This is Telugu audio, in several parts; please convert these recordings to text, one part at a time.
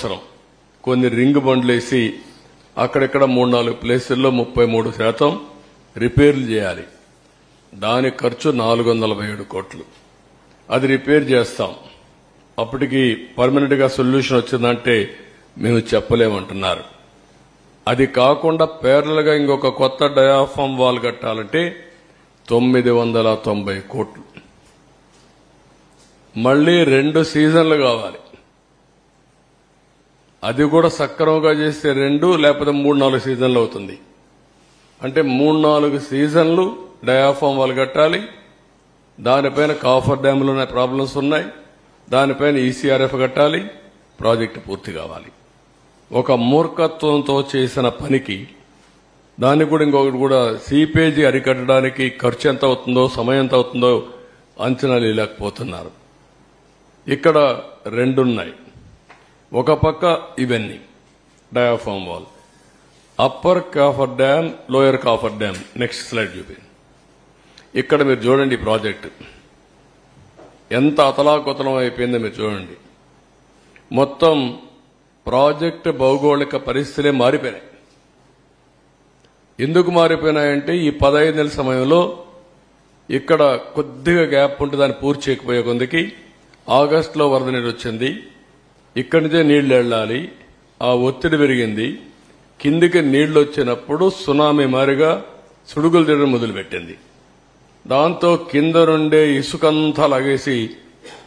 సంవత్సరం కొన్ని రింగ్ బండ్లేసి అక్కడిక్కడ 3-4 ప్లేసుల్లో 33% రిపేర్లు చేయాలి. దాని ఖర్చు 447 కోట్లు. అది రిపేర్ చేస్తాం. అప్పటికి పర్మనెంట్ గా సొల్యూషన్ వచ్చిందంటే మేము చెప్పలేమంటున్నారు. అది కాకుండా ప్యారలల్ గా ఇంకొక కొత్త డయాఫామ్ వాల్ కట్టాలంటే 990 కోట్లు. మళ్లీ 2 సీజన్లు కావాలి. అది కూడా సక్రమంగా చేస్తే 2 లేకపోతే 3-4 సీజన్లు అవుతుంది. అంటే 3-4 సీజన్లు డయాఫామ్ వాల్ కట్టాలి. దానిపైన కాఫర్ డ్యాంలోనే ప్రాబ్లమ్స్ ఉన్నాయి. దానిపైన ఈసీఆర్ఎఫ్ కట్టాలి. ప్రాజెక్టు పూర్తి కావాలి. ఒక మూర్ఖత్వంతో చేసిన పనికి దానికి కూడా ఇంకొకటి కూడా సీపేజీ అరికట్టడానికి ఖర్చు ఎంత అవుతుందో సమయం ఎంత అవుతుందో అంచనా లేకపోతున్నారు. ఇక్కడ 2 ఉన్నాయి. ఒక పక్క ఇవన్నీ diaphragm wall, upper coffer dam, lower coffer dam. Next slide చూపి. ఇక్కడ మీరు చూడండి ప్రాజెక్టు ఎంత అతలాకుతలం అయిపోయిందో మీరు చూడండి. మొత్తం ప్రాజెక్టు భౌగోళిక పరిస్థితులే మారిపోయినాయి. ఎందుకు మారిపోయినాయంటే ఈ 15 నెలల సమయంలో ఇక్కడ కొద్దిగా గ్యాప్ ఉంటే దాన్ని పూర్తి చేయకపోయే కొందికి ఆగస్టులో వరద నీరు వచ్చింది. ఇక్కడి నుంచే నీళ్లు వెళ్లాలి. ఆ ఒత్తిడి పెరిగింది. కిందికి నీళ్లు వచ్చినప్పుడు సునామీ మారిగా సుడుగులు తిరగడం మొదలుపెట్టింది. దాంతో కింద నుండే ఇసుకంతా లాగేసి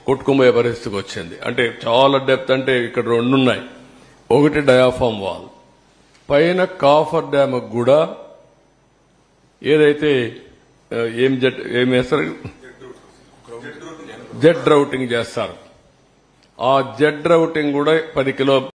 కొట్టుకుపోయే పరిస్థితికి వచ్చింది. అంటే చాలా డెప్త్. అంటే ఇక్కడ 2 ఉన్నాయి. ఒకటి డయాఫామ్ వాల్, పైన కాఫర్ డ్యామ్ కూడా ఏదైతే ఏం వేస్తారు, జెడ్ రౌటింగ్ చేస్తారు. ఆ జెడ్ రౌటింగ్ కూడా 10 కిలో